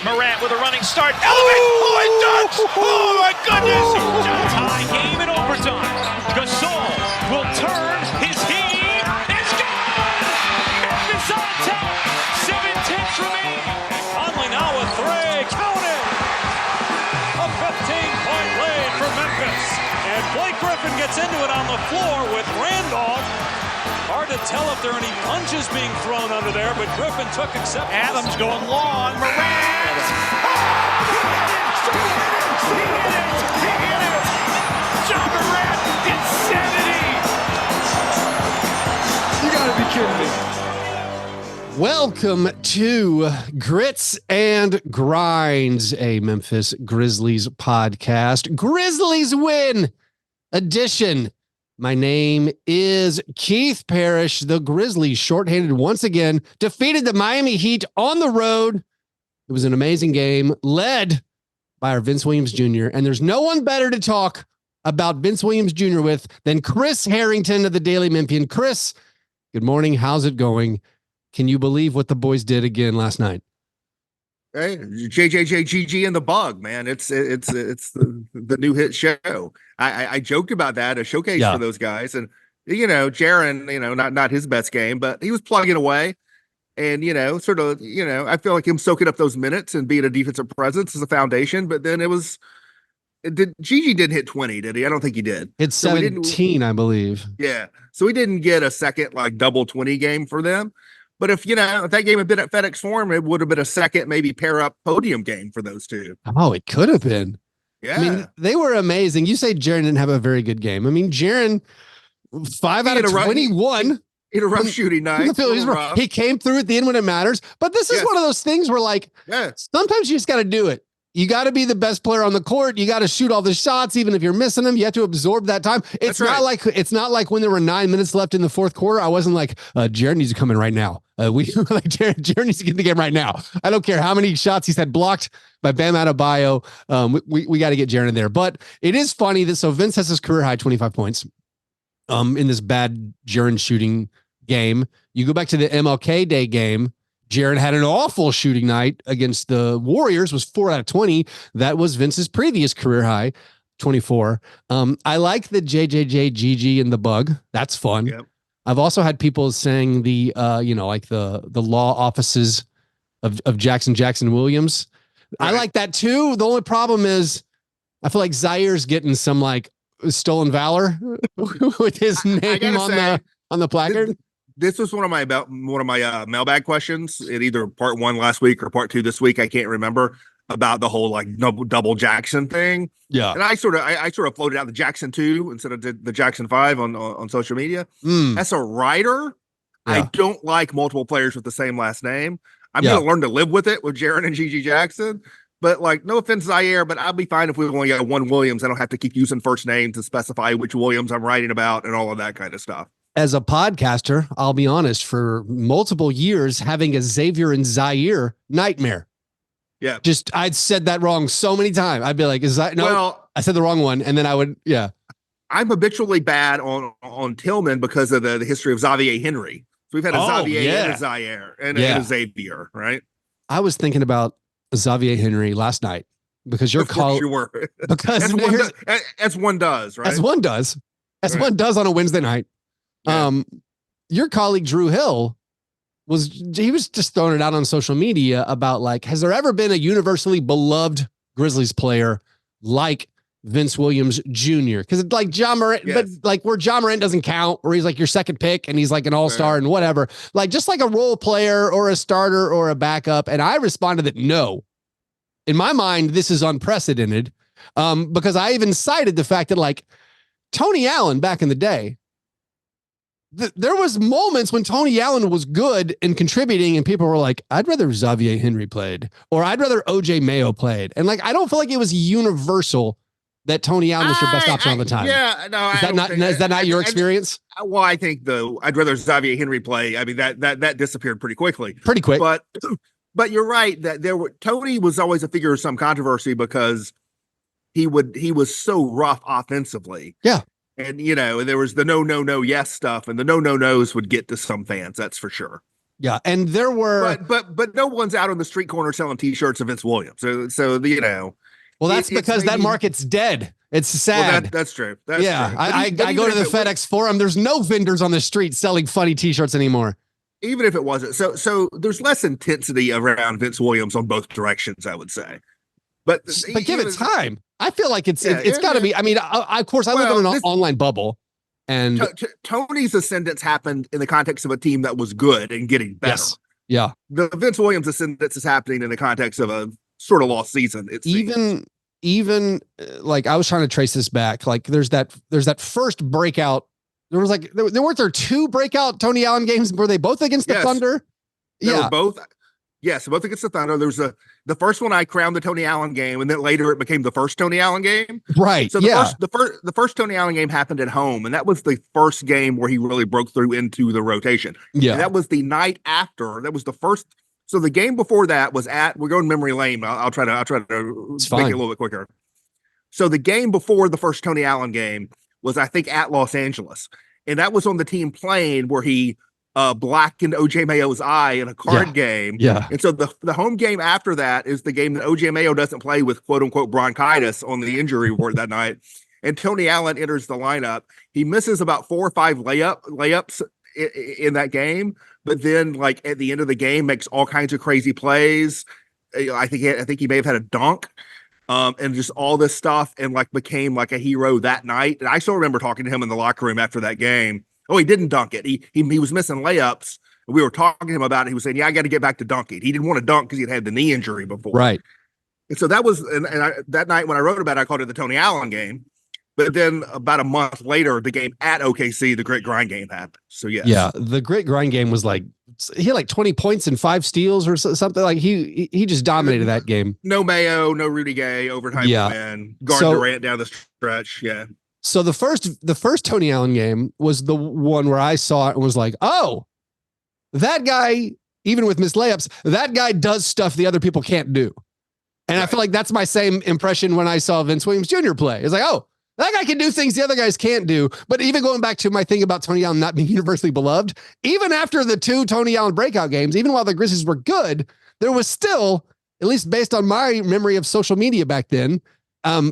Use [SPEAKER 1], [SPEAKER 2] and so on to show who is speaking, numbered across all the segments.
[SPEAKER 1] Morant with a running start. Elevate! Oh, it dunks! Oh, my goodness!
[SPEAKER 2] Tie game in overtime. Gasol will turn his heat. It's gone! Memphis on top. 7-10 remaining. Conley now with three. Count it! A 15-point lead for Memphis. And Blake Griffin gets into it on the floor with Randolph. Hard to tell if there are any punches being thrown under there, but Griffin took acceptance.
[SPEAKER 1] Adams going long. Morant! He hit it! John Morant, insanity!
[SPEAKER 3] You gotta be kidding me.
[SPEAKER 4] Welcome to Grits and Grinds, a Memphis Grizzlies podcast. Grizzlies win edition. My name is Keith Parrish. The Grizzlies, shorthanded once again, defeated the Miami Heat on the road. It was an amazing game, led by our Vince Williams Jr. And there's no one better to talk about Vince Williams Jr. with than Chris Herrington of the Daily Memphian. Chris, good morning. How's it going? Can you believe what the boys did again last night?
[SPEAKER 3] Hey, JJJGG and the Bug, man. It's the new hit show. I joked about that, a showcase for those guys. And, Jaren, not his best game, but he was plugging away. And, I feel like him soaking up those minutes and being a defensive presence is a foundation. But then Gigi didn't hit 20, did he? I don't think he did.
[SPEAKER 4] It's 17, I believe.
[SPEAKER 3] Yeah. So we didn't get a second, double 20 game for them. But if that game had been at FedEx Forum, it would have been a second, maybe pair up podium game for those two.
[SPEAKER 4] Oh, it could have been.
[SPEAKER 3] Yeah.
[SPEAKER 4] I mean, they were amazing. You say Jaren didn't have a very good game. I mean, Jaren, 5 out of 21.
[SPEAKER 3] He had a rough shooting night.
[SPEAKER 4] He came through at the end when it matters. But this is one of those things where, sometimes you just got to do it. You got to be the best player on the court. You got to shoot all the shots, even if you're missing them. You have to absorb that time. It's not like when there were 9 minutes left in the fourth quarter. I wasn't like, Jaren needs to come in right now. Jaren needs to get in the game right now. I don't care how many shots he's had blocked by Bam Adebayo. We got to get Jaren in there. But it is funny that Vince has his career high 25 points in this bad Jaren shooting game. You go back to the MLK Day game. Jaren had an awful shooting night against the Warriors, was 4 out of 20. That was Vince's previous career high, 24. I like the JJJGG and the Bug. That's fun. Yep. I've also had people saying the law offices of Jackson Williams. Right. I like that too. The only problem is I feel like Zaire's getting some stolen valor with his name on the placard.
[SPEAKER 3] This was one of my mailbag questions in either part 1 last week or part 2 this week. I can't remember, about the whole double Jackson thing. Yeah. And I sort of floated out the Jackson 2 instead of the Jackson 5 on social media. As a writer, I don't like multiple players with the same last name. I'm going to learn to live with it with Jaren and Gigi Jackson. But no offense, Zaire, but I'll be fine if we only got one Williams. I don't have to keep using first names to specify which Williams I'm writing about and all of that kind of stuff.
[SPEAKER 4] As a podcaster, I'll be honest, for multiple years, having a Xavier and Zaire nightmare.
[SPEAKER 3] Yeah.
[SPEAKER 4] I'd said that wrong so many times. I'd be like, I said the wrong one. And then I would,
[SPEAKER 3] I'm habitually bad on Tillman because of the history of Xavier Henry. So we've had a Xavier and a Zaire and a Xavier, right?
[SPEAKER 4] I was thinking about Xavier Henry last night because your call.
[SPEAKER 3] You were.
[SPEAKER 4] Because
[SPEAKER 3] as one does, right?
[SPEAKER 4] As one does on a Wednesday night. Yeah. Your colleague Drew Hill was just throwing it out on social media about has there ever been a universally beloved Grizzlies player like Vince Williams Jr.? Because it's John Morant, but where John Morant doesn't count, where he's your second pick and he's an all-star and whatever, just a role player or a starter or a backup. And I responded that no, in my mind, this is unprecedented. Because I even cited the fact that Tony Allen back in the day, there was moments when Tony Allen was good and contributing and people were like, I'd rather Xavier Henry played, or I'd rather OJ Mayo played. And I don't feel like it was universal that Tony Allen was your best option all the time.
[SPEAKER 3] Yeah, no,
[SPEAKER 4] is that not your experience?
[SPEAKER 3] Well, I think I'd rather Xavier Henry play. I mean, that disappeared pretty quickly.
[SPEAKER 4] Pretty quick.
[SPEAKER 3] But you're right that Tony was always a figure of some controversy because he was so rough offensively.
[SPEAKER 4] Yeah.
[SPEAKER 3] And, there was the no, yes stuff, and the no, no's would get to some fans. That's for sure.
[SPEAKER 4] Yeah, and there were,
[SPEAKER 3] but no one's out on the street corner selling T-shirts of Vince Williams. So you know,
[SPEAKER 4] well, that's because that market's dead. It's sad.
[SPEAKER 3] Well, that's true. That's
[SPEAKER 4] true. I go to the FedEx Forum. There's no vendors on the street selling funny T-shirts anymore.
[SPEAKER 3] Even if it wasn't, so there's less intensity around Vince Williams on both directions, I would say. But
[SPEAKER 4] give it time. I feel like it's got to be. I mean, of course, I live in an online bubble, and
[SPEAKER 3] Tony's ascendance happened in the context of a team that was good and getting better.
[SPEAKER 4] Yes. Yeah.
[SPEAKER 3] The Vince Williams ascendance is happening in the context of a sort of lost season.
[SPEAKER 4] Even like I was trying to trace this back. Like there's that first breakout. There was like there weren't there two breakout Tony Allen games. Were they both against the Thunder?
[SPEAKER 3] They were both. Yes, both against the Thunder. There was the first one I crowned the Tony Allen game, and then later it became the first Tony Allen game.
[SPEAKER 4] Right.
[SPEAKER 3] So the first Tony Allen game happened at home, and that was the first game where he really broke through into the rotation.
[SPEAKER 4] Yeah.
[SPEAKER 3] And that was the night after. That was the first. So the game before that was we're going memory lane. I'll try to make it a little bit quicker. So the game before the first Tony Allen game was, I think, at Los Angeles, and that was on the team plane where he blackened OJ Mayo's eye in a card game.
[SPEAKER 4] Yeah.
[SPEAKER 3] And so the home game after that is the game that OJ Mayo doesn't play with quote unquote bronchitis on the injury report that night. And Tony Allen enters the lineup. He misses about 4 or 5 layups in that game, but then like at the end of the game makes all kinds of crazy plays. I think he may have had a dunk. And just all this stuff, and like became like a hero that night. And I still remember talking to him in the locker room after that game. Oh, he didn't dunk it. He was missing layups. And we were talking to him about it. He was saying, "Yeah, I got to get back to dunking." He didn't want to dunk because he'd had the knee injury before.
[SPEAKER 4] Right.
[SPEAKER 3] And so that was, that night when I wrote about it, I called it the Tony Allen game. But then about a month later, the game at OKC, the Grit Grind game happened. So yes.
[SPEAKER 4] Yeah, the Grit Grind game was like, he had like 20 points and 5 steals or something. Like he just dominated that game.
[SPEAKER 3] No Mayo, no Rudy Gay, overtime win, Durant down the stretch. Yeah.
[SPEAKER 4] So the first Tony Allen game was the one where I saw it and was like, oh, that guy, even with missed layups, that guy does stuff the other people can't do. And I feel like that's my same impression when I saw Vince Williams Jr. play. It's like, oh, that guy can do things the other guys can't do. But even going back to my thing about Tony Allen not being universally beloved, even after the 2 Tony Allen breakout games, even while the Grizzlies were good, there was still, at least based on my memory of social media back then,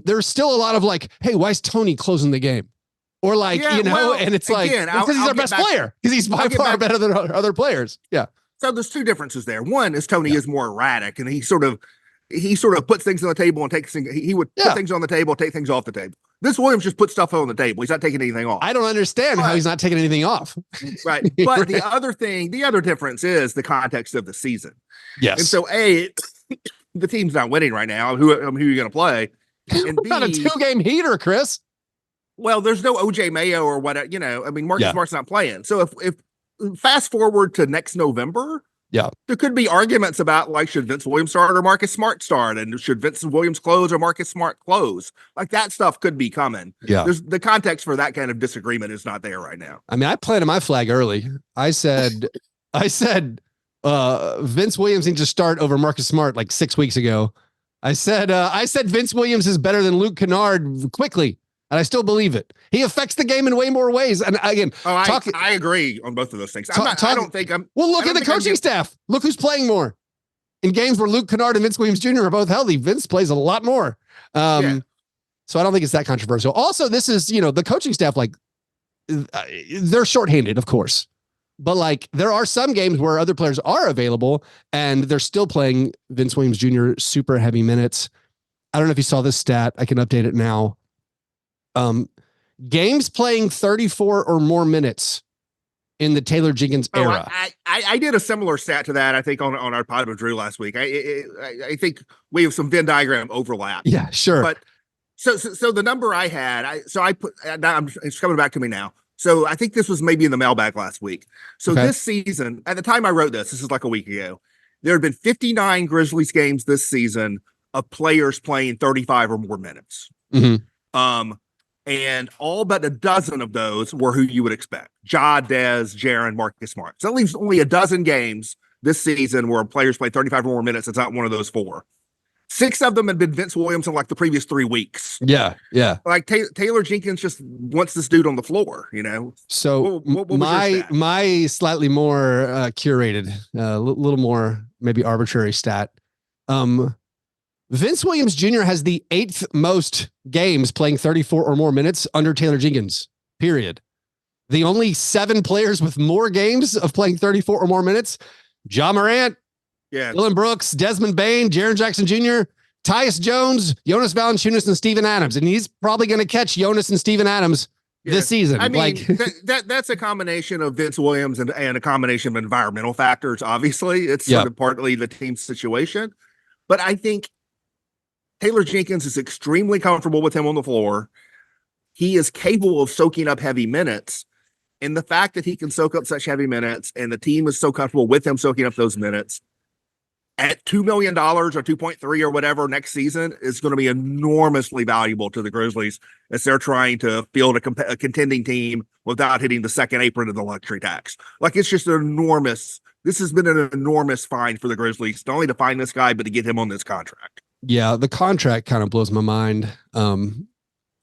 [SPEAKER 4] there's still a lot of like, hey, why is Tony closing the game? Or like, and it's like, because he's our best player, because he's by far better than other players. Yeah.
[SPEAKER 3] So there's 2 differences there. One is Tony is more erratic, and he sort of puts things on the table and takes things. He would put things on the table, take things off the table. This Williams just puts stuff on the table. He's not taking anything off.
[SPEAKER 4] I don't understand how he's not taking anything off.
[SPEAKER 3] Right. But the other difference is the context of the season.
[SPEAKER 4] Yes.
[SPEAKER 3] And so the team's not winning right now. Who are you going to play? And
[SPEAKER 4] B, not a 2-game heater, Chris.
[SPEAKER 3] Well, there's no OJ Mayo or what, I mean, Marcus Smart's not playing. So if fast forward to next November, there could be arguments about like, should Vince Williams start or Marcus Smart start? And should Vince Williams close or Marcus Smart close? Like that stuff could be coming.
[SPEAKER 4] Yeah.
[SPEAKER 3] There's the context for that kind of disagreement is not there right now.
[SPEAKER 4] I mean, I planted my flag early. I said Vince Williams needs to start over Marcus Smart like 6 weeks ago. I said Vince Williams is better than Luke Kennard quickly. And I still believe it. He affects the game in way more ways. And again,
[SPEAKER 3] I agree on both of those things. I don't think I'm.
[SPEAKER 4] Well, look at the coaching staff. Look who's playing more in games where Luke Kennard and Vince Williams Jr. are both healthy. Vince plays a lot more. So I don't think it's that controversial. Also, this is, the coaching staff, like they're shorthanded, of course, but like there are some games where other players are available and they're still playing Vince Williams Jr. super heavy minutes. I don't know if you saw this stat. I can update it now. Games playing 34 or more minutes in the Taylor Jenkins era.
[SPEAKER 3] I did a similar stat to that, I think, on our pod with Drew last week. I think we have some Venn diagram overlap.
[SPEAKER 4] Yeah, sure.
[SPEAKER 3] But so the number I had, it's coming back to me now. So I think this was maybe in the mailbag last week. So this season, at the time I wrote this is like a week ago, there had been 59 Grizzlies games this season of players playing 35 or more minutes.
[SPEAKER 4] Mm-hmm.
[SPEAKER 3] And all but a dozen of those were who you would expect. Ja, Dez, Jaren, Marcus Smart. So that leaves only a dozen games this season where players play 35 or more minutes. It's not one of those 4. 6 of them had been Vince Williams in like the previous 3 weeks.
[SPEAKER 4] Yeah.
[SPEAKER 3] Like Taylor Jenkins just wants this dude on the floor, you know?
[SPEAKER 4] So what my slightly more curated, little more maybe arbitrary stat. Vince Williams Jr. has the 8th most games playing 34 or more minutes under Taylor Jenkins, period. The only 7 players with more games of playing 34 or more minutes, Ja Morant, Dylan Brooks, Desmond Bain, Jaren Jackson Jr., Tyus Jones, Jonas Valanciunas, and Steven Adams. And he's probably going to catch Jonas and Steven Adams this season.
[SPEAKER 3] I mean, that's a combination of Vince Williams and a combination of environmental factors. Obviously, it's sort of partly the team's situation. But I think Taylor Jenkins is extremely comfortable with him on the floor. He is capable of soaking up heavy minutes. And the fact that he can soak up such heavy minutes and the team is so comfortable with him soaking up those minutes at $2 million or 2.3 or whatever next season is going to be enormously valuable to the Grizzlies as they're trying to field a contending team without hitting the second apron of the luxury tax. Like, it's just this has been an enormous find for the Grizzlies, not only to find this guy, but to get him on this contract.
[SPEAKER 4] Yeah, the contract kind of blows my mind. I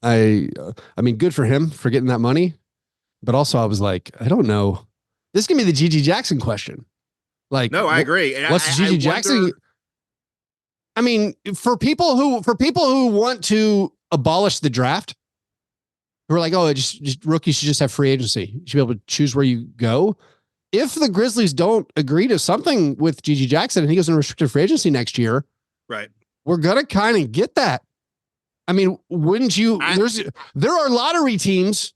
[SPEAKER 4] mean, good for him for getting that money. But also I was like, I don't know. This is going to be the Gigi Jackson question. Like,
[SPEAKER 3] no, I agree. And
[SPEAKER 4] what's Gigi Jackson? I mean, for people who want to abolish the draft, who are like, oh, just rookies should just have free agency. You should be able to choose where you go. If the Grizzlies don't agree to something with Gigi Jackson and he goes in restricted free agency next year,
[SPEAKER 3] right,
[SPEAKER 4] we're going to kind of get that. I mean, wouldn't you? There are lottery teams,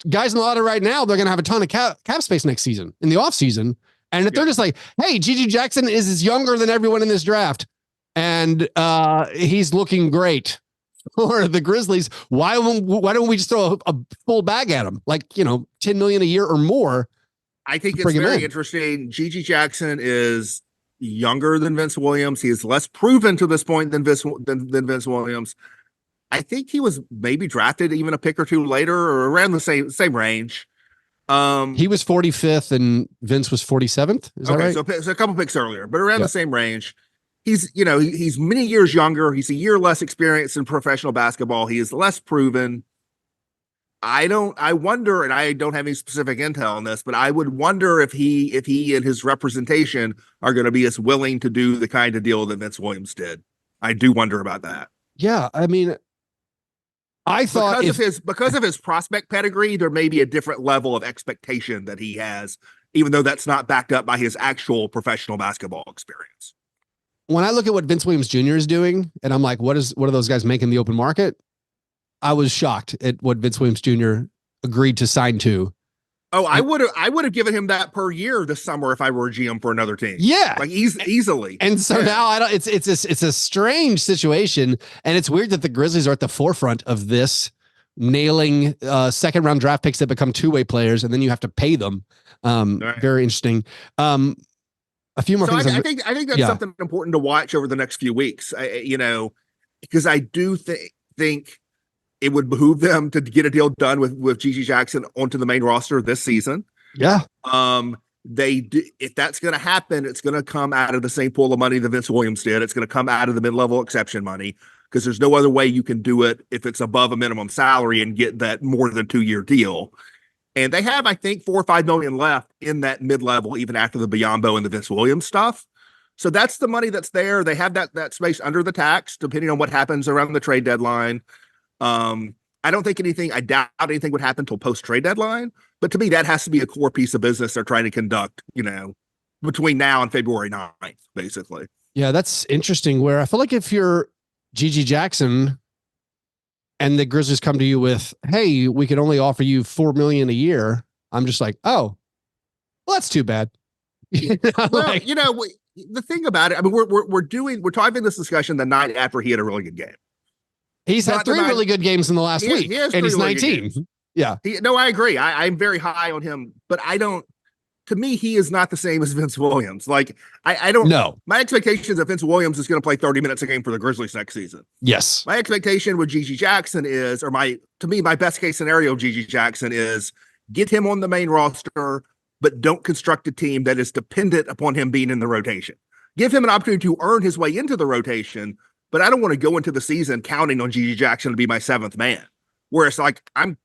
[SPEAKER 4] guys in the lottery right now, they're going to have a ton of cap space next season in the off season. And if they're just like, hey, Gigi Jackson is younger than everyone in this draft and he's looking great for the Grizzlies, why don't we just throw a full bag at him? Like, $10 million a year or more.
[SPEAKER 3] I think it's very interesting. Gigi Jackson is younger than Vince Williams. He is less proven to this point than Vince Williams. I think he was maybe drafted even a pick or two later or around the same range.
[SPEAKER 4] He was 45th and Vince was 47th. Is that right?
[SPEAKER 3] So a couple picks earlier, but around the same range. He's many years younger. He's a year less experienced in professional basketball. He is less proven. I wonder, and I don't have any specific intel on this, but I would wonder if he and his representation are going to be as willing to do the kind of deal that Vince Williams did. I do wonder about that.
[SPEAKER 4] Yeah. I mean, I thought
[SPEAKER 3] because of his prospect pedigree, there may be a different level of expectation that he has, even though that's not backed up by his actual professional basketball experience.
[SPEAKER 4] When I look at what Vince Williams Jr. is doing, and I'm like, what are those guys making in the open market? I was shocked at what Vince Williams Jr. agreed to sign to.
[SPEAKER 3] Oh, I would have given him that per year this summer if I were a GM for another team.
[SPEAKER 4] Yeah,
[SPEAKER 3] like easily.
[SPEAKER 4] And so now it's a strange situation, and it's weird that the Grizzlies are at the forefront of this, nailing second round draft picks that become two-way players, and then you have to pay them. Right. Very interesting. A few more things.
[SPEAKER 3] I think that's something important to watch over the next few weeks. Because I do think it would behoove them to get a deal done with Gigi Jackson onto the main roster this season.
[SPEAKER 4] Yeah.
[SPEAKER 3] If that's going to happen, it's going to come out of the same pool of money that Vince Williams did. It's going to come out of the mid-level exception money because there's no other way you can do it if it's above a minimum salary and get that more than 2-year deal. And they have, I think, $4 or $5 million left in that mid-level, even after the Biyombo and the Vince Williams stuff. So that's the money that's there. They have that space under the tax, depending on what happens around the trade deadline. I doubt anything would happen till post-trade deadline. But to me, that has to be a core piece of business they're trying to conduct, between now and February 9th, basically.
[SPEAKER 4] Yeah, that's interesting. Where I feel like if you're Gigi Jackson and the Grizzlies come to you with, hey, we can only offer you $4 million a year, I'm just like, oh, well, that's too bad.
[SPEAKER 3] The thing about it, I mean, we're talking this discussion the night after he had a really good game.
[SPEAKER 4] He's had 3 really good games in the last week, and he's 19. Yeah.
[SPEAKER 3] I agree. I'm very high on him, but to me, he is not the same as Vince Williams. Like, I don't know. My expectation is that Vince Williams is going to play 30 minutes a game for the Grizzlies next season.
[SPEAKER 4] Yes.
[SPEAKER 3] My expectation with Gigi Jackson is, my best case scenario of Gigi Jackson is get him on the main roster, but don't construct a team that is dependent upon him being in the rotation. Give him an opportunity to earn his way into the rotation, but I don't want to go into the season counting on GG Jackson to be my seventh man. Whereas like I'm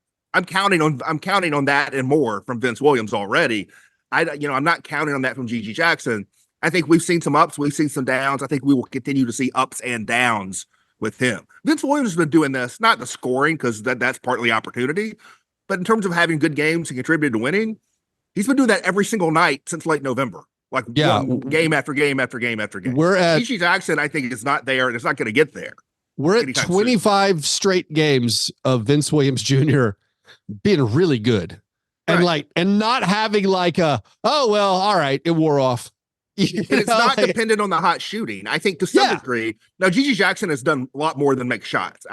[SPEAKER 3] counting on that and more from Vince Williams already. I'm not counting on that from GG Jackson. I think we've seen some ups, we've seen some downs. I think we will continue to see ups and downs with him. Vince Williams has been doing this, not the scoring, because that's partly opportunity, but in terms of having good games and contributed to winning, he's been doing that every single night since late November. Like game after game after game after game. GG Jackson, I think, is not there, and it's not going to get there.
[SPEAKER 4] We're at 25 straight games of Vince Williams Jr. being really good. And and not having like oh, well, all right, it wore off.
[SPEAKER 3] It's not dependent on the hot shooting. I think to some degree. Now, GG Jackson has done a lot more than make shots.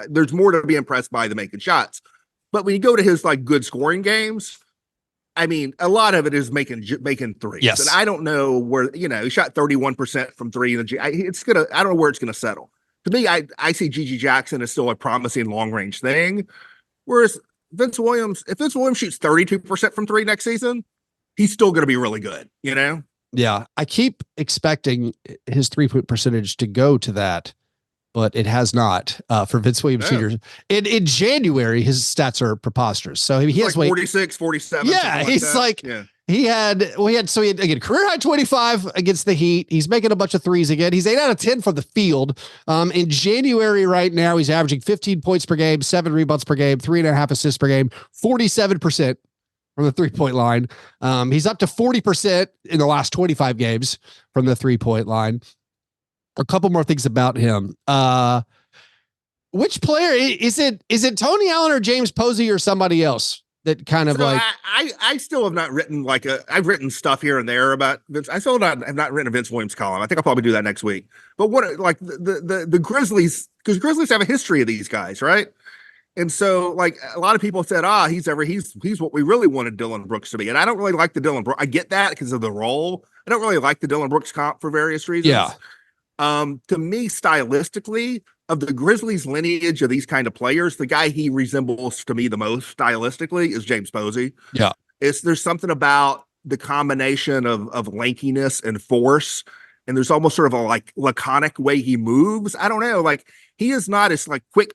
[SPEAKER 3] There's more to be impressed by than making shots. But when you go to his like good scoring games, I mean, a lot of it is making threes.
[SPEAKER 4] Yes.
[SPEAKER 3] And I don't know where, he shot 31% from three. I don't know where it's going to settle. To me, I see GG Jackson as still a promising long range thing. Whereas if Vince Williams shoots 32% from three next season, he's still going to be really good,
[SPEAKER 4] Yeah. I keep expecting his 3-point percentage to go to that, but it has not for Vince Williams Jr. In January, his stats are preposterous. So he has
[SPEAKER 3] 46, 47.
[SPEAKER 4] Yeah. He's he had again, career high 25 against the Heat. He's making a bunch of threes again. He's 8 out of 10 for the field. In January right now, he's averaging 15 points per game, 7 rebounds per game, 3.5 assists per game, 47% from the 3-point line. He's up to 40% in the last 25 games from the 3-point line. A couple more things about him. Which player is it Tony Allen or James Posey or somebody else that kind of
[SPEAKER 3] I still have not written I've written stuff here and there about Vince. I still have not written a Vince Williams column. I think I'll probably do that next week. But what the Grizzlies, because Grizzlies have a history of these guys, right? And so a lot of people said, he's what we really wanted Dillon Brooks to be. And I don't really like the Dillon Brooks. I get that because of the role. I don't really like the Dillon Brooks comp for various reasons.
[SPEAKER 4] Yeah.
[SPEAKER 3] To me, stylistically, of the Grizzlies lineage of these kind of players, the guy he resembles to me the most stylistically is James Posey.
[SPEAKER 4] Yeah.
[SPEAKER 3] There's something about the combination of lankiness and force, and there's almost sort of a laconic way he moves. I don't know, he is not as quick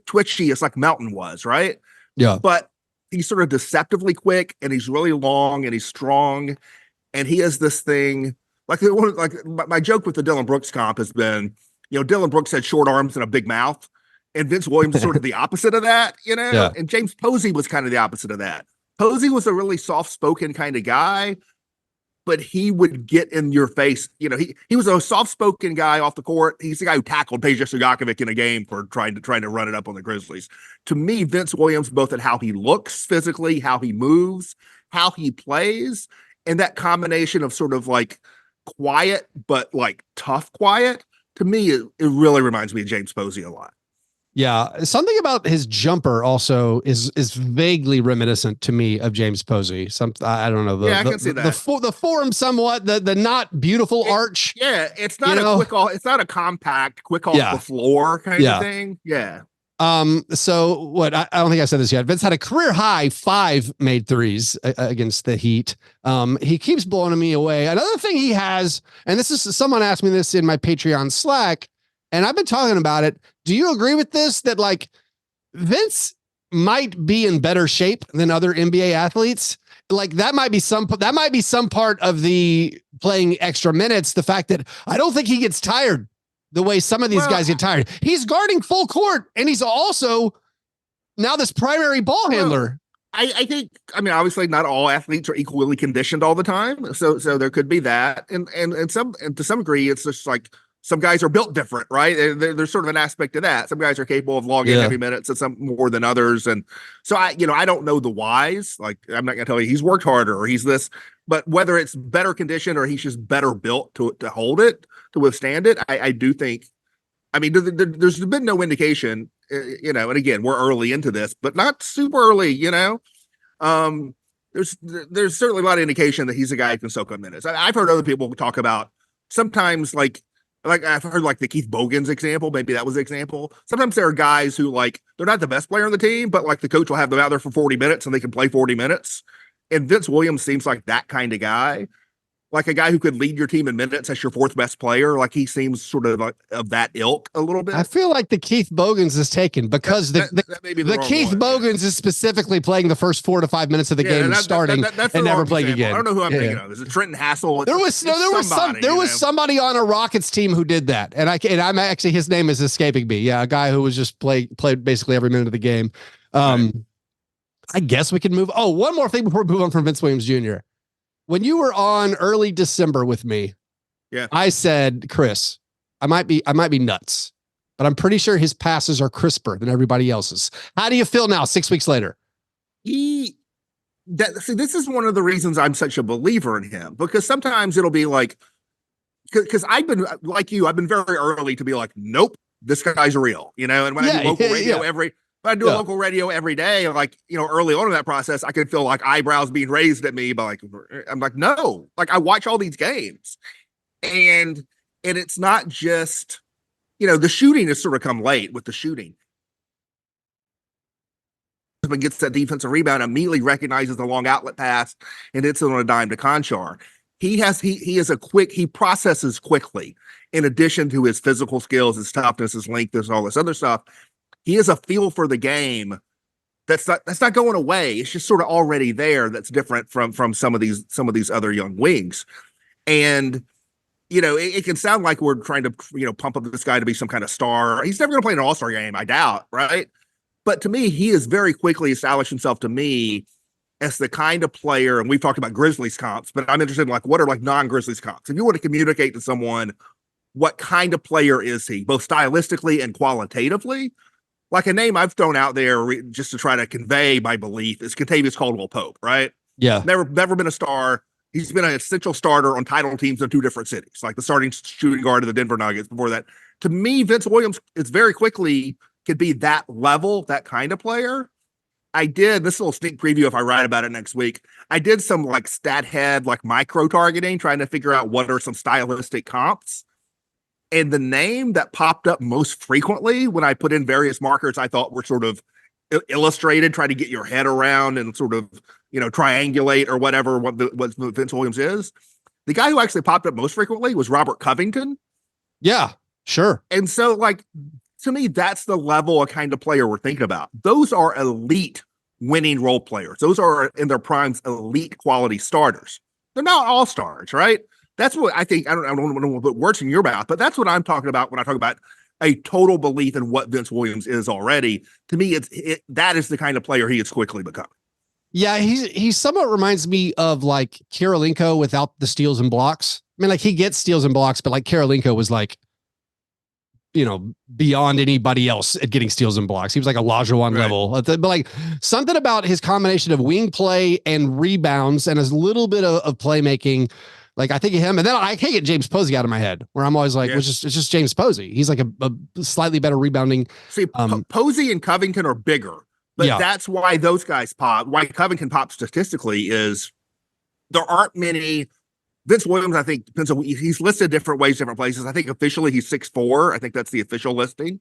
[SPEAKER 3] twitchy as Melton was, right?
[SPEAKER 4] Yeah.
[SPEAKER 3] But he's sort of deceptively quick, and he's really long, and he's strong, and he has this thing. My joke with the Dillon Brooks comp has been, Dillon Brooks had short arms and a big mouth, and Vince Williams is sort of the opposite of that,
[SPEAKER 4] Yeah.
[SPEAKER 3] And James Posey was kind of the opposite of that. Posey was a really soft-spoken kind of guy, but he would get in your face. He was a soft-spoken guy off the court. He's the guy who tackled Peja Stojakovic in a game for trying to run it up on the Grizzlies. To me, Vince Williams, both at how he looks physically, how he moves, how he plays, and that combination of sort of quiet but tough quiet, to me it really reminds me of James Posey a lot.
[SPEAKER 4] Yeah, something about his jumper also is vaguely reminiscent to me of James Posey. I don't know.
[SPEAKER 3] I can see that.
[SPEAKER 4] The form somewhat, the not beautiful arch.
[SPEAKER 3] Yeah, it's not it's not a compact quick off the floor kind of thing. Yeah.
[SPEAKER 4] So what? I don't think I said this yet. Vince had a career high 5 made threes against the Heat. He keeps blowing me away. Another thing he has, and this is someone asked me this in my Patreon Slack, and I've been talking about it. Do you agree with this? That Vince might be in better shape than other NBA athletes. That might be some part of the playing extra minutes. The fact that I don't think he gets tired the way some of these guys get tired. He's guarding full court, and he's also now this primary ball handler.
[SPEAKER 3] I think, obviously not all athletes are equally conditioned all the time. So there could be that. And to some degree, it's just some guys are built different, right? There's sort of an aspect to that. Some guys are capable of logging heavy minutes and some more than others. And so I don't know the whys. I'm not going to tell you he's worked harder or he's this, but whether it's better condition or he's just better built to hold it, to withstand it, I do think. There's been no indication, and again, we're early into this, but not super early, There's certainly a lot of indication that he's a guy who can soak up minutes. I've heard other people talk about sometimes I've heard the Keith Bogans example. Maybe that was the example. Sometimes there are guys who they're not the best player on the team, but the coach will have them out there for 40 minutes and they can play 40 minutes. And Vince Williams seems like that kind of guy. like a guy who could lead your team in minutes as your fourth best player. Like he seems sort of like of that ilk a little bit.
[SPEAKER 4] I feel like the Keith Bogans is taken because the Keith Bogans is specifically playing the first 4 to 5 minutes of the game and starting and never playing again.
[SPEAKER 3] I don't know who I'm thinking of. Is it Trenton Hassel?
[SPEAKER 4] There was somebody on a Rockets team who did that, and I'm actually, his name is escaping me. Yeah, a guy who was just played basically every minute of the game. I guess we can move. Oh, one more thing before we move on from Vince Williams Jr. When you were on early December with me, I said, Chris, I might be nuts, but I'm pretty sure his passes are crisper than everybody else's. How do you feel now, 6 weeks later?
[SPEAKER 3] See, this is one of the reasons I'm such a believer in him, because sometimes it'll be like, because I've been like you, I've been very early to be like, nope, this guy's real, and when I do local radio But I do a local radio every day. Like, early on in that process, I could feel like eyebrows being raised at me. But I'm like, no, like I watch all these games, and it's not just, the shooting has sort of come late with the shooting. Gets that defensive rebound, immediately recognizes the long outlet pass, and it's on a dime to Konchar. He processes quickly. In addition to his physical skills, his toughness, his length, and all this other stuff. He has a feel for the game that's not going away. It's just sort of already there. That's different from some of these other young wings. And it can sound like we're trying to pump up this guy to be some kind of star. He's never going to play in an all-star game, I doubt, right? But to me, he has very quickly established himself to me as the kind of player, and we've talked about Grizzlies comps, but I'm interested in what are non-Grizzlies comps. If you want to communicate to someone what kind of player is he, both stylistically and qualitatively. Like a name I've thrown out there just to try to convey my belief is Kentavious Caldwell-Pope, right?
[SPEAKER 4] Yeah.
[SPEAKER 3] Never been a star. He's been an essential starter on title teams in 2 different cities, like the starting shooting guard of the Denver Nuggets before that. To me, Vince Williams is very quickly could be that level, that kind of player. This is a little sneak preview if I write about it next week. I did some stat head, micro targeting, trying to figure out what are some stylistic comps. And the name that popped up most frequently when I put in various markers I thought were sort of illustrated, try to get your head around and sort of, triangulate or whatever what Vince Williams is. The guy who actually popped up most frequently was Robert Covington.
[SPEAKER 4] Yeah, sure.
[SPEAKER 3] And so, to me, that's the level of kind of player we're thinking about. Those are elite winning role players. Those are in their primes elite quality starters. They're not all stars, right? That's what I think. I don't want to put words in your mouth, but that's what I'm talking about when I talk about a total belief in what Vince Williams is already. To me, that is the kind of player he has quickly become.
[SPEAKER 4] Yeah, he somewhat reminds me of Kirilenko without the steals and blocks. I mean, he gets steals and blocks, but Kirilenko was beyond anybody else at getting steals and blocks. He was like a Olajuwon level, but something about his combination of wing play and rebounds and a little bit of playmaking. I think of him, and then I can't get James Posey out of my head, where I'm always it's just James Posey. He's a slightly better rebounding.
[SPEAKER 3] See, Posey and Covington are bigger, but that's why those guys pop. Why Covington pops statistically is there aren't many. Vince Williams, I think, depends on, he's listed different ways, different places. I think officially he's 6'4". I think that's the official listing.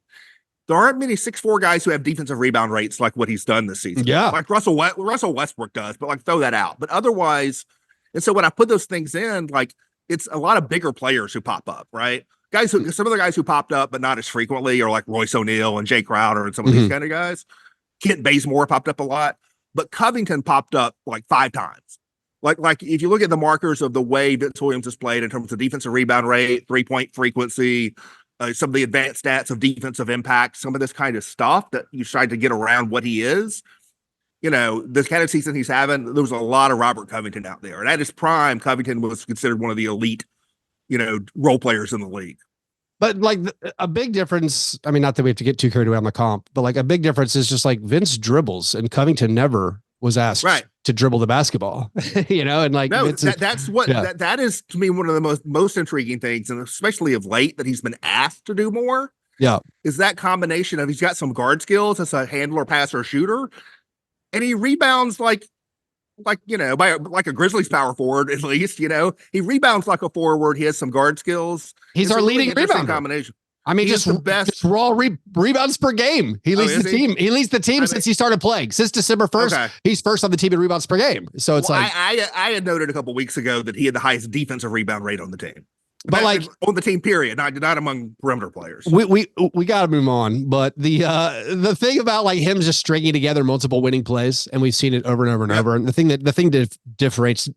[SPEAKER 3] There aren't many 6'4" guys who have defensive rebound rates like what he's done this season.
[SPEAKER 4] Yeah,
[SPEAKER 3] like Russell Westbrook does, but throw that out. But otherwise. And so when I put those things in, it's a lot of bigger players who pop up, right? Some of the guys who popped up, but not as frequently, are like Royce O'Neal and Jay Crowder and some of these kind of guys. Kent Bazemore popped up a lot, but Covington popped up 5 times. Like if you look at the markers of the way Vince Williams has played in terms of defensive rebound rate, 3-point frequency, some of the advanced stats of defensive impact, some of this kind of stuff that you tried to get around what he is. The kind of season he's having, there was a lot of Robert Covington out there. And at his prime, Covington was considered one of the elite, role players in the league.
[SPEAKER 4] But a big difference, I mean, not that we have to get too carried away on the comp, but a big difference is just Vince dribbles and Covington never was asked to dribble the basketball, and
[SPEAKER 3] that is to me one of the most intriguing things, and especially of late that he's been asked to do more.
[SPEAKER 4] Yeah.
[SPEAKER 3] Is that combination of he's got some guard skills as a handler, passer, shooter. And he rebounds by a Grizzlies power forward, at least, he rebounds like a forward. He has some guard skills.
[SPEAKER 4] He's our leading rebounder.
[SPEAKER 3] Combination.
[SPEAKER 4] I mean, just raw rebounds per game. He leads the team. He leads the team since he started playing. Since December 1st, he's first on the team in rebounds per game. So it's
[SPEAKER 3] I had noted a couple weeks ago that he had the highest defensive rebound rate on the team.
[SPEAKER 4] But like
[SPEAKER 3] on the team, period, not among perimeter players.
[SPEAKER 4] We got to move on. But the thing about like him just stringing together multiple winning plays, and we've seen it over and over and over. And the thing that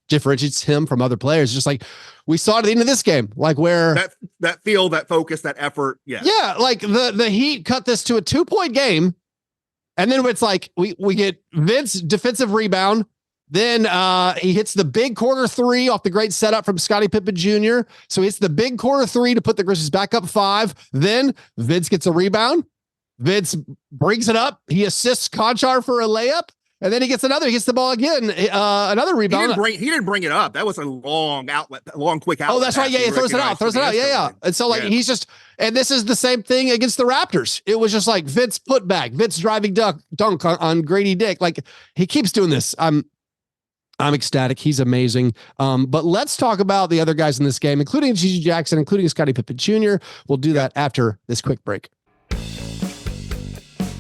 [SPEAKER 4] differentiates him from other players is just like we saw at the end of this game, like where
[SPEAKER 3] that feel, that focus, that effort.
[SPEAKER 4] Yeah. Like the Heat cut this to a 2-point game, and then it's like we get Vince defensive rebound. Then he hits the big corner 3 off the great setup from Scotty Pippen Jr. So it's the big corner 3 to put the Grizzlies back up 5. Then Vince gets a rebound. Vince brings it up. He assists Konchar for a layup. And then he gets another. He gets the ball again. Another rebound.
[SPEAKER 3] He didn't bring it up. That was a long outlet, quick outlet.
[SPEAKER 4] Oh, that's right. Yeah, he throws it out. Yeah. And so like he's just, and this is the same thing against the Raptors. It was just like Vince putback, Vince driving dunk on Grady Dick. Like he keeps doing this. I'm ecstatic. He's amazing. But let's talk about the other guys in this game, including Gigi Jackson, including Scotty Pippen Jr. We'll do that after this quick break.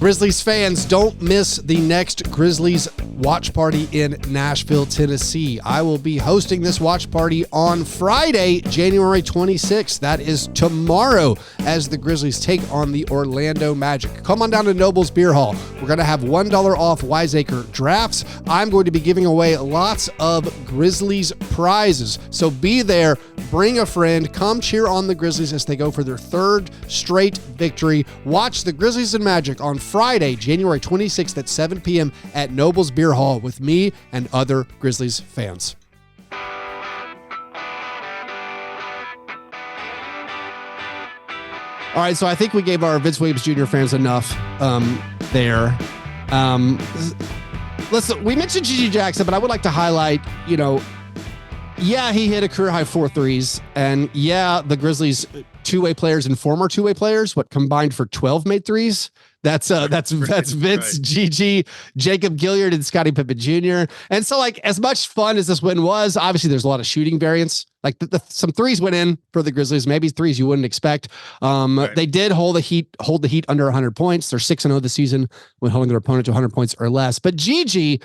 [SPEAKER 4] Grizzlies fans, don't miss the next Grizzlies watch party in Nashville, Tennessee. I will be hosting this watch party on Friday, January 26th. That is tomorrow, as the Grizzlies take on the Orlando Magic. Come on down to Noble's Beer Hall. We're going to have $1 off Wiseacre drafts. I'm going to be giving away lots of Grizzlies prizes. So be there, bring a friend, come cheer on the Grizzlies as they go for their 3rd straight victory. Watch the Grizzlies and Magic on Friday, January 26th at 7 p.m. at Noble's Beer Hall with me and other Grizzlies fans. All right, so I think we gave our Vince Williams Jr. fans enough there. Listen, we mentioned Gigi Jackson, but I would like to highlight, he hit a career-high 4 threes, and the Grizzlies two-way players and former two-way players, combined for 12 made threes. That's Vince, right. Gigi, Jacob Gilyard, and Scotty Pippen Jr. And so, like, as much fun as this win was, obviously there's a lot of shooting variance. Like some threes went in for the Grizzlies, maybe threes you wouldn't expect. Right. They did hold the Heat under 100 points. They're 6-0 this season when holding their opponent to 100 points or less. But Gigi,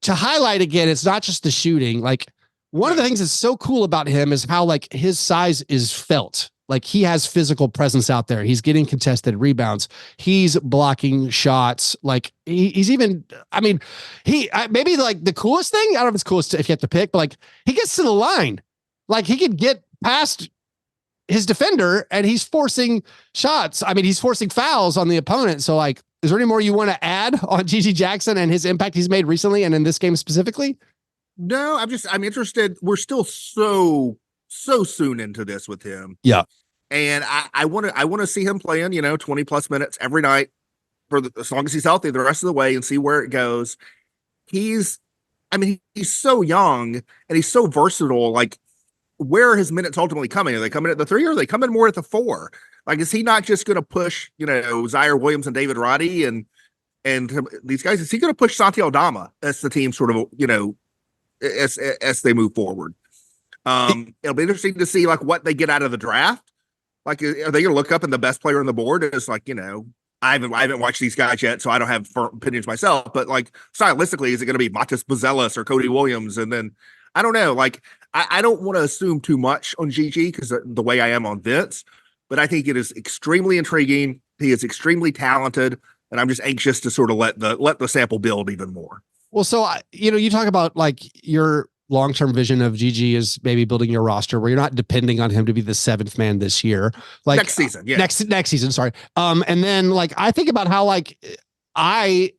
[SPEAKER 4] to highlight again, it's not just the shooting. Like, one of the things that's so cool about him is how like his size is felt. Like he has physical presence out there. He's getting contested rebounds. He's blocking shots. Like he's even, maybe like the coolest thing, I don't know if it's coolest if you have to pick, but like he gets to the line. Like he could get past his defender and he's forcing shots. I mean, he's forcing fouls on the opponent. So like, is there any more you want to add on Gigi Jackson and his impact he's made recently and in this game specifically?
[SPEAKER 3] No, I'm interested. We're still so soon into this with him.
[SPEAKER 4] Yeah.
[SPEAKER 3] And I want to see him playing, 20 plus minutes every night as long as he's healthy the rest of the way and see where it goes. He's so young and he's so versatile. Like, where are his minutes ultimately coming? Are they coming at the 3 or are they coming more at the 4? Like, is he not just going to push, Zaire Williams and David Roddy and these guys? Is he going to push Santi Aldama as the team sort of, as they move forward? It'll be interesting to see like what they get out of the draft. Like, are they going to look up and the best player on the board is like, I haven't watched these guys yet, so I don't have firm opinions myself. But like stylistically, is it going to be Matas Buzelis or Cody Williams? And then I don't know. Like, I don't want to assume too much on Gigi because the way I am on Vince, but I think it is extremely intriguing. He is extremely talented, and I'm just anxious to sort of let the sample build even more.
[SPEAKER 4] Well, so you talk about like your long-term vision of Gigi is maybe building your roster where you're not depending on him to be the 7th man this year, like
[SPEAKER 3] next season. Yeah.
[SPEAKER 4] Next season. Sorry. And then like, I think about how like my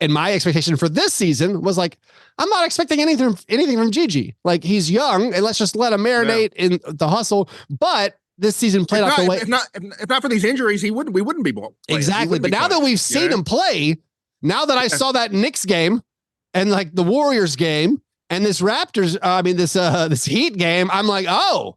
[SPEAKER 4] expectation for this season was like, I'm not expecting anything from Gigi. Like he's young and let's just let him marinate in the hustle. But this season played out the way. If
[SPEAKER 3] not for these injuries, we wouldn't be playing.
[SPEAKER 4] Exactly. But now that we've seen him play, now that I saw that Knicks game and like the Warriors game, and this Raptors, this Heat game, I'm like, oh,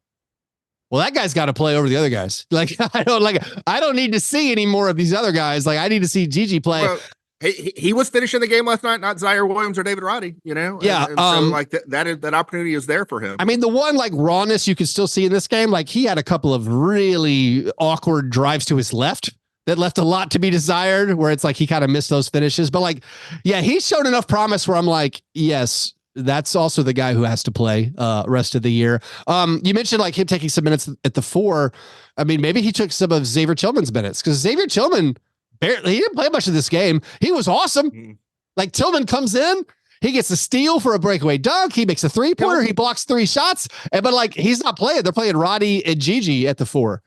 [SPEAKER 4] well, that guy's got to play over the other guys. Like, I don't need to see any more of these other guys. Like, I need to see Gigi play.
[SPEAKER 3] he was finishing the game last night, not Zaire Williams or David Roddy,
[SPEAKER 4] Yeah.
[SPEAKER 3] And so like that opportunity is there for him.
[SPEAKER 4] I mean, the one like rawness you could still see in this game, like he had a couple of really awkward drives to his left that left a lot to be desired, where it's like he kind of missed those finishes. But like, yeah, he's shown enough promise where I'm like, yes, that's also the guy who has to play rest of the year. You mentioned like him taking some minutes at the 4. I mean, maybe he took some of Xavier Tillman's minutes, because Xavier Tillman barely, he didn't play much of this game. He was awesome. Mm-hmm. Like Tillman comes in, he gets a steal for a breakaway dunk. He makes a 3-pointer. He blocks 3 shots. But like, he's not playing. They're playing Roddy and Gigi at the 4.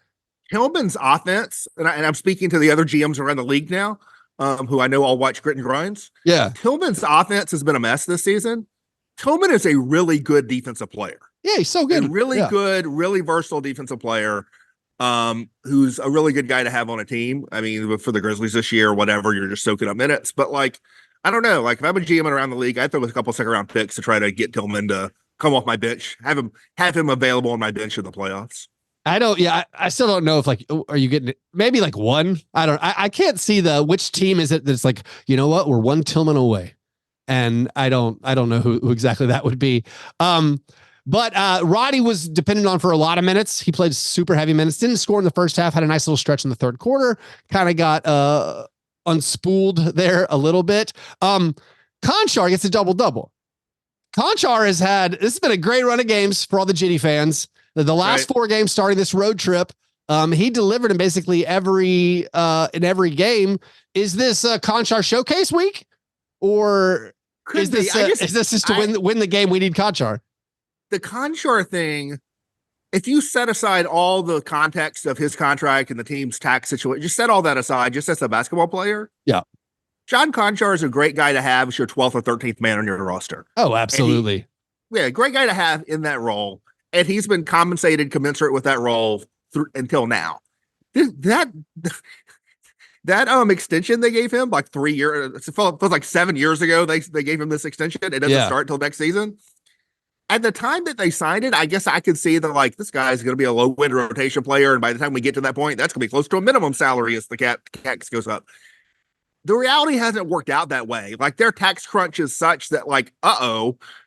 [SPEAKER 3] Tillman's offense, and I'm speaking to the other GMs around the league now, who I know all watch Grit and Grinds.
[SPEAKER 4] Yeah.
[SPEAKER 3] Tillman's offense has been a mess this season. Tillman is a really good defensive player.
[SPEAKER 4] Yeah, he's so good.
[SPEAKER 3] Good, really versatile defensive player, who's a really good guy to have on a team. I mean, for the Grizzlies this year or whatever, you're just soaking up minutes. But like, I don't know. Like if I'm a GM around the league, I'd throw a couple second-round picks to try to get Tillman to come off my bench, have him available on my bench in the playoffs.
[SPEAKER 4] I still don't know if like, are you getting maybe like one? I can't see which team is it that's like, you know what, we're one Tillman away. And I don't know who exactly that would be. But Roddy was dependent on for a lot of minutes. He played super heavy minutes, didn't score in the first half, had a nice little stretch in the third quarter, kind of got unspooled there a little bit. Konchar gets a double-double. Konchar this has been a great run of games for all the Giddy fans. The last 4 games starting this road trip, he delivered in basically every game. Is this a Konchar showcase week, or is this just to win the game? We need Konchar.
[SPEAKER 3] The Konchar thing, if you set aside all the context of his contract and the team's tax situation, just set all that aside, just as a basketball player.
[SPEAKER 4] Yeah.
[SPEAKER 3] John Konchar is a great guy to have as your 12th or 13th man on your roster.
[SPEAKER 4] Oh, absolutely.
[SPEAKER 3] Great guy to have in that role. And he's been compensated commensurate with that role until now. That extension they gave him like 3 years, it feels like 7 years ago, they gave him this extension. It doesn't start until next season. At the time that they signed it, I guess I could see that like this guy's going to be a low end rotation player. And by the time we get to that point, that's going to be close to a minimum salary as the tax goes up. The reality hasn't worked out that way. Like their tax crunch is such that like,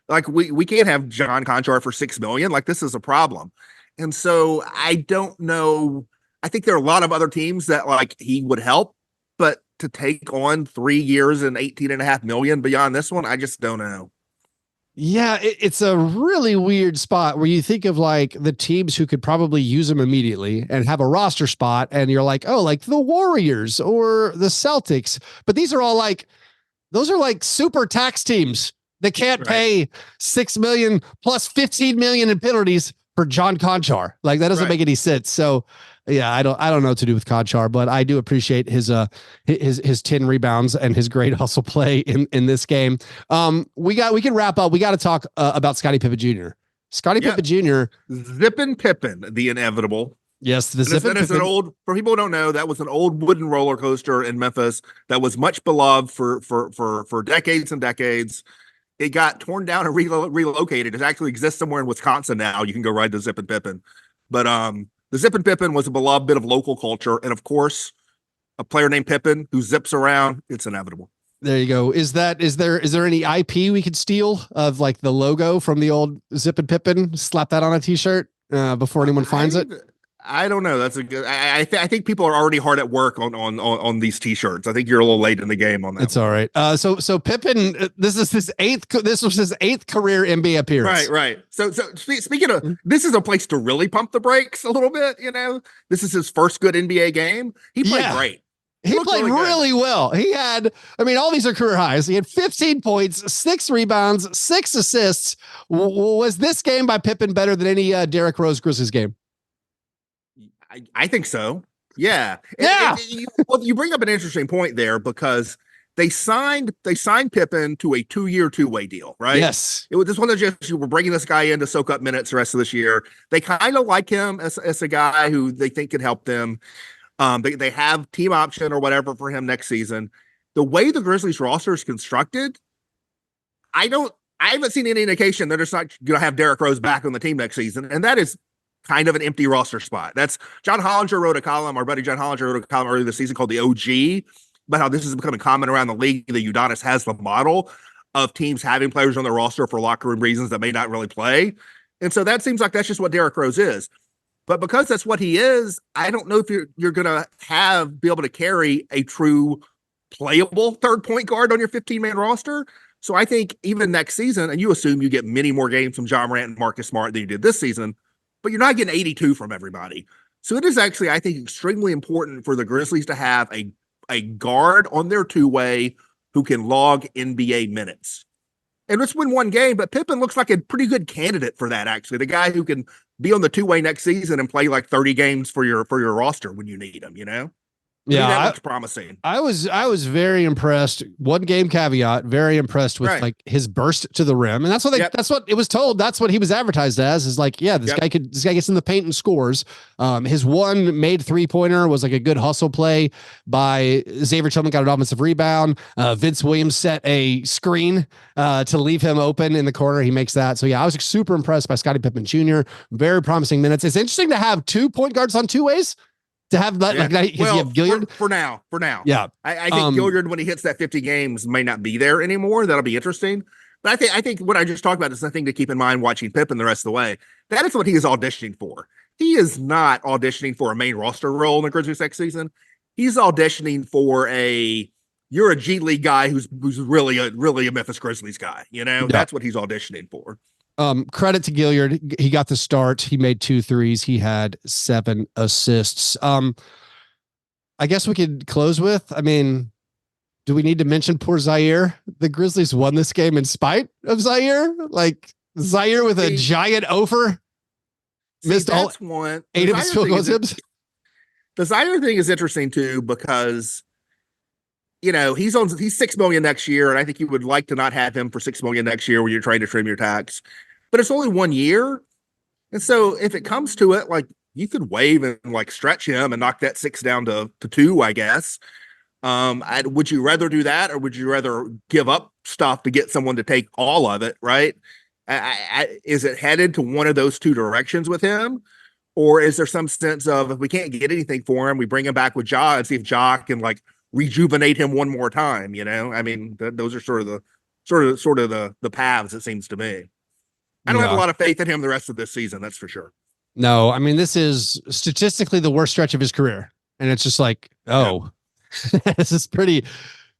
[SPEAKER 3] like we can't have John Konchar for $6 million. Like this is a problem. And so I don't know. I think there are a lot of other teams that like he would help, but to take on 3 years and $18.5 million beyond this one, I just don't know.
[SPEAKER 4] Yeah, it's a really weird spot where you think of like the teams who could probably use him immediately and have a roster spot. And you're like, oh, like the Warriors or the Celtics. But these are all like, those are like super tax teams that can't pay $6 million plus $15 million in penalties for John Konchar. Like that doesn't make any sense. So yeah, I don't know what to do with Konchar, but I do appreciate his 10 rebounds and his great hustle play in this game. We can wrap up. We got to talk about Scotty Pippen Jr. Pippen Jr.
[SPEAKER 3] Zippin' Pippen, the inevitable.
[SPEAKER 4] Yes, the Zippin' Pippen.
[SPEAKER 3] An old, for people who don't know, that was an old wooden roller coaster in Memphis that was much beloved for decades and decades. It got torn down and relocated. It actually exists somewhere in Wisconsin now. You can go ride the Zippin' Pippen. But the Zippin' Pippen was a beloved bit of local culture. And of course, a player named Pippen who zips around, it's inevitable.
[SPEAKER 4] There you go. Is there any IP we could steal of like the logo from the old Zippin' Pippen? Slap that on a t-shirt before anyone finds it?
[SPEAKER 3] I don't know. That's a good. I think people are already hard at work on these t-shirts. I think you're a little late in the game on that.
[SPEAKER 4] It's all right. So Pippen, this was his eighth career NBA appearance.
[SPEAKER 3] Right. So speaking of, this is a place to really pump the brakes a little bit. This is his first good NBA game. He played great.
[SPEAKER 4] He played really well. He had, all these are career highs. He had 15 points, 6 rebounds, 6 assists. Was this game by Pippen better than any Derrick Rose Grizzlies game?
[SPEAKER 3] I think so. Yeah. You bring up an interesting point there because they signed Pippen to a 2-year, 2-way deal, right?
[SPEAKER 4] Yes.
[SPEAKER 3] It was this one that just, you were bringing this guy in to soak up minutes the rest of this year. They kind of like him as a guy who they think could help them. They have team option or whatever for him next season. The way the Grizzlies roster is constructed, I haven't seen any indication they're just not going to have Derrick Rose back on the team next season. And that is kind of an empty roster spot. That's John Hollinger wrote a column. Our buddy John Hollinger wrote a column earlier this season called the OG. about how this is becoming common around the league. That Udonis has the model of teams having players on their roster for locker room reasons that may not really play. And so that seems like that's just what Derrick Rose is. But because that's what he is, I don't know if you're going to be able to carry a true playable third point guard on your 15-man roster. So I think even next season, and you assume you get many more games from John Morant and Marcus Smart than you did this season, but you're not getting 82 from everybody. So it is actually, I think, extremely important for the Grizzlies to have a guard on their two-way who can log NBA minutes. And let's win one game, but Pippen looks like a pretty good candidate for that, actually. The guy who can be on the two-way next season and play like 30 games for your roster when you need him, you know?
[SPEAKER 4] Yeah,
[SPEAKER 3] that looks promising.
[SPEAKER 4] I was very impressed. One game caveat, very impressed with like his burst to the rim. And that's what that's what it was told. That's what he was advertised as, is like, yeah, this guy gets in the paint and scores. His one made 3-pointer was like a good hustle play by Xavier Tillman, got an offensive rebound. Vince Williams set a screen to leave him open in the corner. He makes that. So yeah, I was super impressed by Scotty Pippen Jr. Very promising minutes. It's interesting to have 2 point guards on two ways. To have that, you have Gilliard
[SPEAKER 3] for now.
[SPEAKER 4] Yeah,
[SPEAKER 3] I think Gilliard, when he hits that 50 games, may not be there anymore. That'll be interesting. But I think what I just talked about is the thing to keep in mind watching Pippen the rest of the way. That is what he is auditioning for. He is not auditioning for a main roster role in the Grizzlies next season. He's auditioning for you're a G League guy who's really a Memphis Grizzlies guy. You know, that's what he's auditioning for.
[SPEAKER 4] Credit to Gilliard. He got the start. He made 2 threes. He had 7 assists. I guess we could close with, I mean, do we need to mention poor Zaire? The Grizzlies won this game in spite of Zaire. Like Zaire with a giant offer. Missed all 8 of his field goal attempts.
[SPEAKER 3] The Zaire thing is interesting too, because you know, he's $6 million next year, and I think you would like to not have him for $6 million next year when you're trying to trim your tax. But it's only 1 year. And so if it comes to it, like, you could waive and like stretch him and knock that 6 down to 2, I guess. Would you rather do that, or would you rather give up stuff to get someone to take all of it, right? Is it headed to one of those 2 directions with him? Or is there some sense of, if we can't get anything for him, we bring him back with Ja and see if Ja can like rejuvenate him one more time, you know? I mean, those are sort of the paths, it seems to me. I don't have a lot of faith in him the rest of this season, that's for sure.
[SPEAKER 4] No, I mean, this is statistically the worst stretch of his career. And it's just like, this is pretty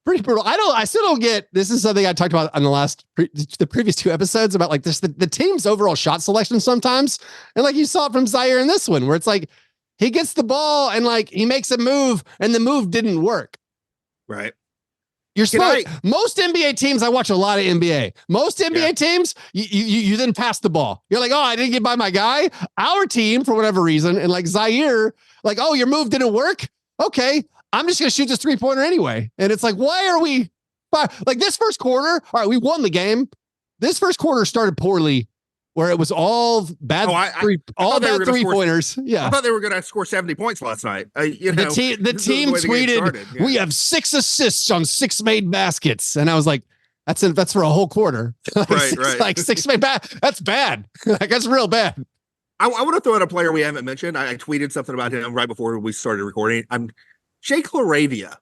[SPEAKER 4] brutal. I still don't get, this is something I talked about on the previous 2 episodes about like this, the team's overall shot selection sometimes. And like you saw it from Zaire in this one, where it's like, he gets the ball and like he makes a move and the move didn't work.
[SPEAKER 3] Right.
[SPEAKER 4] You're supposed, most NBA teams, I watch a lot of NBA. Most NBA teams, you then pass the ball. You're like, oh, I didn't get by my guy. Our team, for whatever reason, and like Zaire, like, oh, your move didn't work. Okay, I'm just gonna shoot this 3-pointer anyway. And it's like, why are we like this first quarter? All right, we won the game. This first quarter started poorly, where it was all bad, all bad 3-pointers. Yeah,
[SPEAKER 3] I thought they were going to score 70 points last night. You know,
[SPEAKER 4] the team tweeted, "We have 6 assists on 6 made baskets," and I was like, "That's for a whole quarter." Like 6 made that's bad. Like, that's real bad.
[SPEAKER 3] I want to throw out a player we haven't mentioned. I tweeted something about him right before we started recording. Jake LaRavia.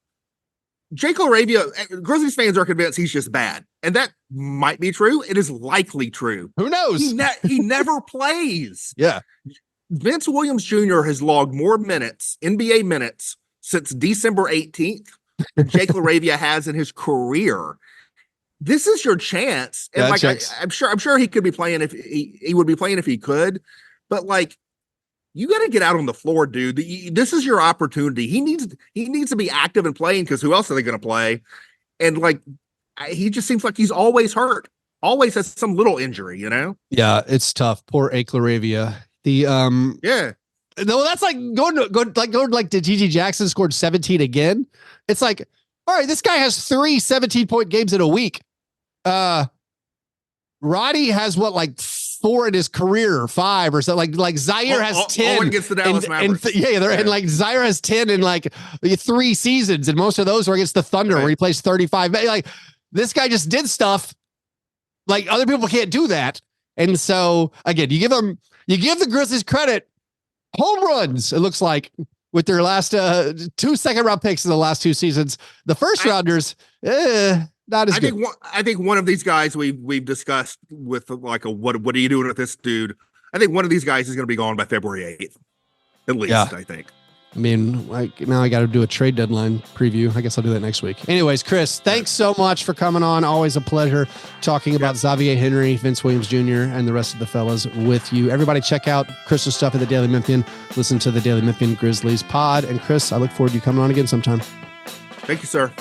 [SPEAKER 3] Jake LaRavia, Grizzlies fans are convinced he's just bad. And that might be true. It is likely true.
[SPEAKER 4] Who knows?
[SPEAKER 3] He never plays.
[SPEAKER 4] Yeah.
[SPEAKER 3] Vince Williams Jr. has logged more minutes, NBA minutes, since December 18th than Jake LaRavia has in his career. This is your chance. And I'm sure he could be playing if he would be playing if he could. But like, you got to get out on the floor, dude. This is your opportunity. He needs to be active and playing, because who else are they going to play? And like, he just seems like he's always hurt, always has some little injury, you know?
[SPEAKER 4] Yeah, it's tough. Poor Ake LaRavia. No, that's like going like to Gigi Jackson scored 17 again. It's like, all right, this guy has 3 17-point games in a week. Roddy has what, like 4 in his career, or 5 or something. Like Zaire has 10
[SPEAKER 3] against the Dallas Mavericks.
[SPEAKER 4] And like Zaire has 10 in like 3 seasons, and most of those are against the Thunder, where he plays 35. Like, this guy just did stuff like other people can't do that. And so again, you give the Grizzlies credit. Home runs, it looks like with their last 2 second-round picks in the last 2 seasons. The first rounders, not as good.
[SPEAKER 3] I think one of these guys we've discussed with like what are you doing with this dude? I think one of these guys is going to be gone by February 8th, at least. Yeah. I think.
[SPEAKER 4] I mean, now I got to do a trade deadline preview. I guess I'll do that next week. Anyways, Chris, thanks so much for coming on. Always a pleasure talking about Xavier Henry, Vince Williams Jr., and the rest of the fellas with you. Everybody check out Chris's stuff at the Daily Memphian. Listen to the Daily Memphian Grizzlies pod. And Chris, I look forward to you coming on again sometime.
[SPEAKER 3] Thank you, sir.